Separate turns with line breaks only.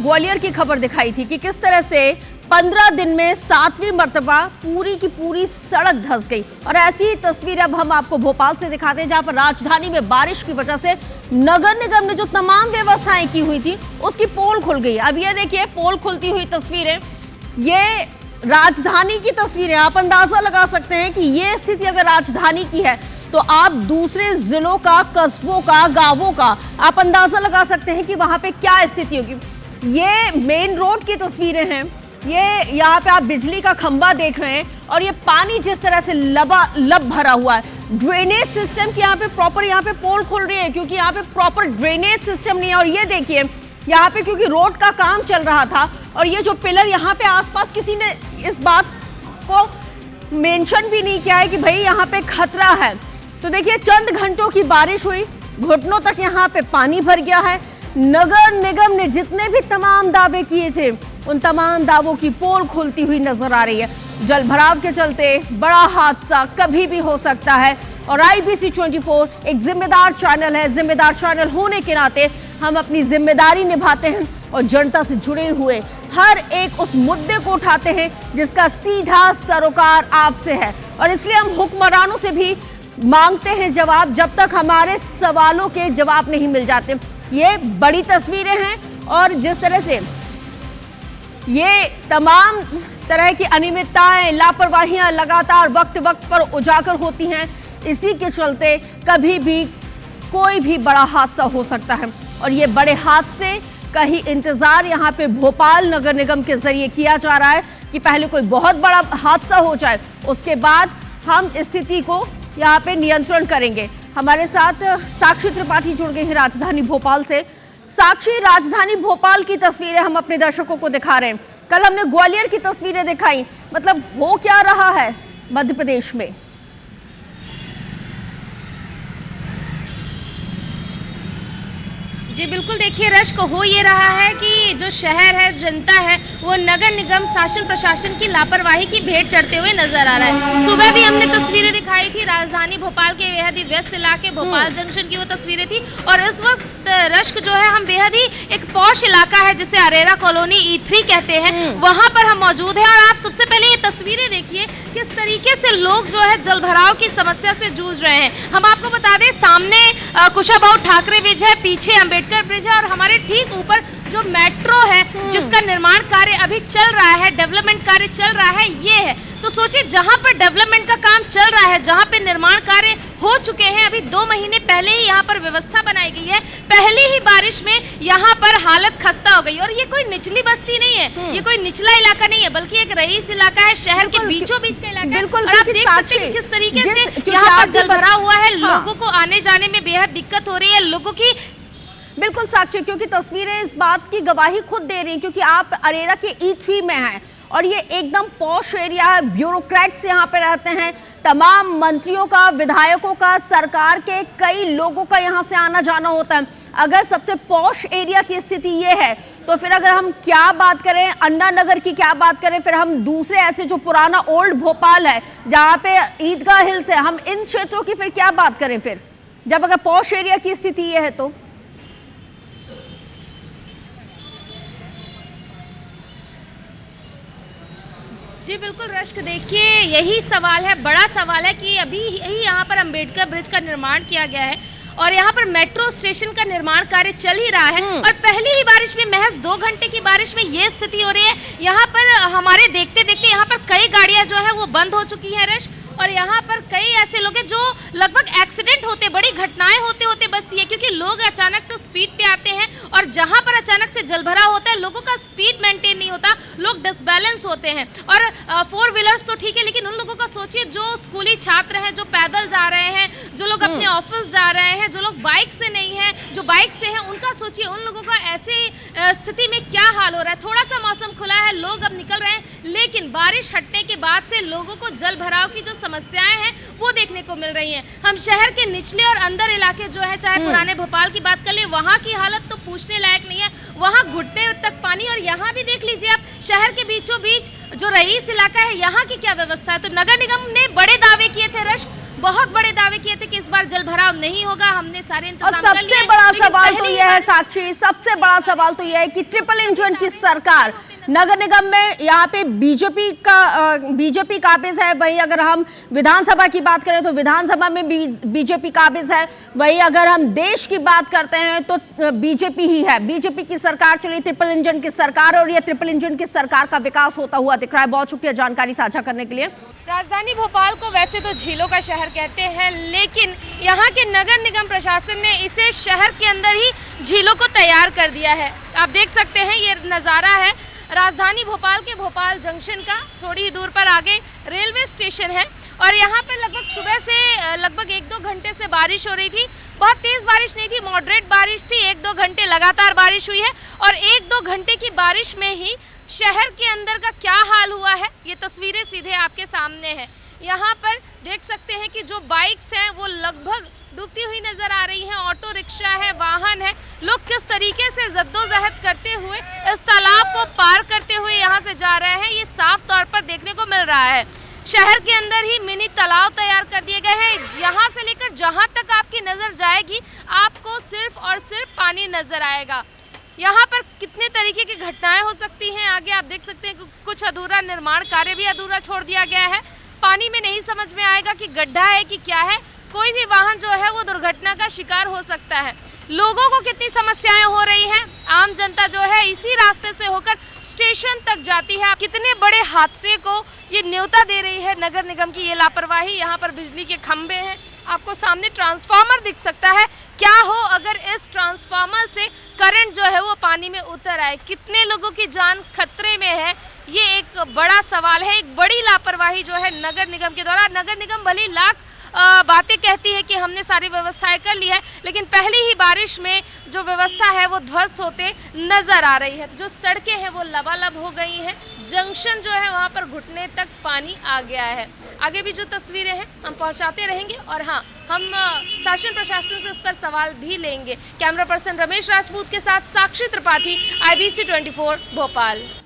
ग्वालियर की खबर दिखाई थी कि किस तरह से 15 दिन में 7वीं मर्तबा पूरी की पूरी सड़क धंस गई। और ऐसी ही तस्वीर अब हम आपको भोपाल से दिखाते हैं, जहां पर राजधानी में बारिश की वजह से नगर निगम ने जो तमाम व्यवस्थाएं की हुई थी उसकी पोल खुल गई। अब ये देखिए पोल खुलती हुई तस्वीरें, ये राजधानी की तस्वीरें। आप अंदाजा लगा सकते हैं कि ये स्थिति अगर राजधानी की है तो आप दूसरे जिलों का, कस्बों का, गांवों का आप अंदाजा लगा सकते हैं कि वहां पे क्या स्थिति होगी। ये मेन रोड की तस्वीरें हैं, ये यहाँ पे आप बिजली का खंभा देख रहे हैं और ये पानी जिस तरह से लब भरा हुआ है। ड्रेनेज सिस्टम की यहाँ पे प्रॉपर यहाँ पे पोल खुल रही है क्योंकि यहाँ पे प्रॉपर ड्रेनेज सिस्टम नहीं है। और ये देखिए यहाँ पे क्योंकि रोड का काम चल रहा था और ये जो पिलर यहाँ पे आसपास, किसी ने इस बात को मेंशन भी नहीं किया है कि भाई यहाँ पे खतरा है। तो देखिए चंद घंटों की बारिश हुई, घुटनों तक यहाँ पे पानी भर गया है। नगर निगम ने जितने भी तमाम दावे किए थे उन तमाम दावों की पोल खुलती हुई नजर आ रही है। जलभराव के चलते बड़ा हादसा कभी भी हो सकता है और IBC 24 एक जिम्मेदार चैनल है। जिम्मेदार चैनल होने के नाते हम अपनी जिम्मेदारी निभाते हैं और जनता से जुड़े हुए हर एक उस मुद्दे को उठाते हैं जिसका सीधा सरोकार आपसे है। और इसलिए हम हुक्मरानों से भी मांगते हैं जवाब जब तक हमारे सवालों के जवाब नहीं मिल जाते। ये बड़ी तस्वीरें हैं और जिस तरह से ये तमाम तरह की अनियमितताएं, लापरवाहियां लगातार वक्त वक्त पर उजागर होती हैं, इसी के चलते कभी भी कोई भी बड़ा हादसा हो सकता है। और ये बड़े हादसे का ही इंतजार यहाँ पे भोपाल नगर निगम के जरिए किया जा रहा है कि पहले कोई बहुत बड़ा हादसा हो जाए, उसके बाद हम स्थिति को यहाँ पे नियंत्रण करेंगे। हमारे साथ साक्षी त्रिपाठी जुड़ गए हैं राजधानी भोपाल से। साक्षी, राजधानी भोपाल की तस्वीरें हम अपने दर्शकों को दिखा रहे हैं। कल हमने ग्वालियर की तस्वीरें दिखाई, मतलब हो क्या रहा है मध्य प्रदेश में?
जी बिल्कुल, देखिए रश्क हो ये रहा है कि जो शहर है, जनता है, वो नगर निगम शासन प्रशासन की लापरवाही की भेंट चढ़ते हुए नजर आ रहा है। सुबह भी हमने तस्वीरें दिखाई थी, राजधानी भोपाल के बेहद ही व्यस्त इलाके भोपाल जंक्शन की वो तस्वीरें थी। और इस वक्त रश्क जो है, हम बेहद ही एक पॉश इलाका है जिसे अरेरा कॉलोनी E3 कहते हैं, वहाँ पर हम मौजूद हैं। और आप सबसे पहले ये तस्वीरें देखिए किस तरीके से लोग जो है जलभराव की समस्या से जूझ रहे हैं। हम आपको बता दें, सामने कुशाभाऊ ठाकरे ब्रिज है, पीछे अम्बेडकर ब्रिज है और हमारे ठीक ऊपर जो मेट्रो है जिसका निर्माण कार्य अभी चल रहा है, डेवलपमेंट कार्य चल रहा है, ये है। तो सोचिए, जहां पर डेवलपमेंट का काम चल रहा है, जहां पे निर्माण कार्य हो चुके हैं, अभी 2 महीने पहले ही यहाँ पर व्यवस्था बनाई गई है, पहली ही बारिश में यहाँ पर हालत खस्ता हो गई। और ये कोई निचली बस्ती नहीं है, ये कोई निचला इलाका नहीं है, बल्कि एक रईस इलाका है, शहर के बीचों बीच का इलाका है। और आप देख सकते हैं किस तरीके से यहाँ पर जल भरा हुआ है, लोगों को आने जाने में बेहद दिक्कत हो रही है, लोगों की।
बिल्कुल साक्षी, क्योंकि तस्वीरें इस बात की गवाही खुद दे रही हैं, क्योंकि आप अरेरा के E3 में हैं और ये एकदम पॉश एरिया है, ब्यूरोक्रेट्स यहाँ पे रहते हैं, तमाम मंत्रियों का, विधायकों का, सरकार के कई लोगों का यहाँ से आना जाना होता है। अगर सबसे पॉश एरिया की स्थिति ये है तो फिर अगर हम क्या बात करें अन्ना नगर की, क्या बात करें फिर हम दूसरे ऐसे जो पुराना ओल्ड भोपाल है जहाँ पे ईदगाह हिल्स है, हम इन क्षेत्रों की फिर क्या बात करें फिर, जब अगर पॉश एरिया की स्थिति ये है तो?
जी बिल्कुल रश्क, देखिए यही सवाल है, बड़ा सवाल है कि अभी यही यहाँ पर अम्बेडकर ब्रिज का निर्माण किया गया है और यहाँ पर मेट्रो स्टेशन का निर्माण कार्य चल ही रहा है। और पहली ही बारिश में, महज 2 घंटे की बारिश में ये स्थिति हो रही है। यहाँ पर हमारे देखते देखते यहाँ पर कई गाड़ियाँ जो है वो बंद हो चुकी हैं रश्क। और यहाँ पर कई ऐसे लोग हैं जो लगभग एक्सीडेंट होते, बड़ी घटनाएं होते होते बचती है, क्योंकि लोग अचानक से स्पीड पे आते हैं और जहाँ पर अचानक से जलभराव होता है, लोगों का स्पीड मेंटेन नहीं होता, लोग डिसबैलेंस होते हैं। और 4 व्हीलर्स तो ठीक है, लेकिन उन लोगों का सोचिए जो स्कूली छात्र हैं, जो पैदल जा रहे हैं, जो लोग अपने ऑफिस जा रहे हैं, जो लोग बाइक से नहीं हैं, जो बाइक से हैं, उनका सोचिए, उन लोगों का ऐसे स्थिति में क्या हाल हो रहा है। थोड़ा सा मौसम खुला है, लोग अब निकल रहे हैं, लेकिन बारिश हटने के बाद से लोगों को जल भराव की जो समस्याएं हैं वो देखने को मिल रही हैं। हम शहर के निचले और अंदर इलाके जो है, चाहे पुराने भोपाल की बात कर ले, वहाँ की हालत तो पूछने लायक नहीं है, वहाँ घुटने तक पानी। और यहाँ भी देख लीजिए आप, शहर के बीचों बीच जो रईस इलाका है, यहाँ की क्या व्यवस्था है। तो नगर निगम ने बड़े दावे किए थे रश्क, बहुत बड़े दावे किए थे कि इस बार जल भराव नहीं होगा, हमने सारे
और
इंतजाम कर लिए।
सबसे बड़ा
लेकिन
सवाल तो
पहली
यह है
बार
साक्षी, सबसे बड़ा सवाल तो यह है कि ट्रिपल इंजन की सरकार नगर निगम में यहाँ पे बीजेपी काबिज है। वहीं अगर हम विधानसभा की बात करें तो विधानसभा में बीजेपी काबिज है। वहीं अगर हम देश की बात करते हैं तो बीजेपी ही है। बीजेपी की सरकार चली, ट्रिपल इंजन की सरकार, और यह ट्रिपल इंजन की सरकार का विकास होता हुआ दिख रहा है। बहुत शुक्रिया जानकारी साझा करने के लिए।
राजधानी भोपाल को वैसे तो झीलों का शहर कहते हैं, लेकिन यहाँ के नगर निगम प्रशासन ने इसे शहर के अंदर ही झीलों को तैयार कर दिया है। आप देख सकते हैं ये नज़ारा है राजधानी भोपाल के भोपाल जंक्शन का। थोड़ी ही दूर पर आगे रेलवे स्टेशन है और यहाँ पर लगभग सुबह से लगभग 1-2 घंटे से बारिश हो रही थी। बहुत तेज़ बारिश नहीं थी, मॉडरेट बारिश थी। 1-2 घंटे लगातार बारिश हुई है और 1-2 घंटे की बारिश में ही शहर के अंदर का क्या हाल हुआ है ये तस्वीरें सीधे आपके सामने हैं। यहाँ पर देख सकते हैं कि जो बाइक्स हैं वो लगभग डूबती हुई नजर आ रही हैं। ऑटो रिक्शा है, वाहन है, लोग किस तरीके से जद्दोजहद करते हुए इस तालाब को पार करते हुए यहाँ से जा रहे हैं, ये साफ तौर पर देखने को मिल रहा है। शहर के अंदर ही मिनी तालाब तैयार कर दिए गए हैं। यहाँ से लेकर जहाँ तक आपकी नज़र जाएगी आपको सिर्फ और सिर्फ पानी नजर आएगा। यहाँ पर कितने तरीके की घटनाएं हो सकती हैं आगे आप देख सकते हैं कि कुछ अधूरा निर्माण कार्य भी अधूरा छोड़ दिया गया है। पानी में नहीं समझ में आएगा कि गड्ढा है कि क्या है। कोई भी वाहन जो है वो दुर्घटना का शिकार हो सकता है। लोगों को कितनी समस्याएं हो रही हैं। आम जनता जो है इसी रास्ते से होकर स्टेशन तक जाती है। कितने बड़े हादसे को ये न्योता दे रही है नगर निगम की ये लापरवाही। यहाँ पर बिजली के खंभे हैं, आपको सामने ट्रांसफार्मर दिख सकता है। क्या हो अगर इस ट्रांसफार्मर से करंट जो है वो पानी में उतर आए, कितने लोगों की जान खतरे में है, ये एक बड़ा सवाल है। एक बड़ी लापरवाही जो है नगर निगम के द्वारा। नगर निगम भले लाख बातें कहती है कि हमने सारी व्यवस्थाएं कर ली है, लेकिन पहली ही बारिश में जो व्यवस्था है वो ध्वस्त होते नजर आ रही है। जो सड़कें हैं वो लबालब हो गई हैं, जंक्शन जो है वहाँ पर घुटने तक पानी आ गया है। आगे भी जो तस्वीरें हैं हम पहुँचाते रहेंगे और हाँ, हम शासन प्रशासन से इस पर सवाल भी लेंगे। कैमरा पर्सन रमेश राजपूत के साथ साक्षी त्रिपाठी, IBC 24 भोपाल।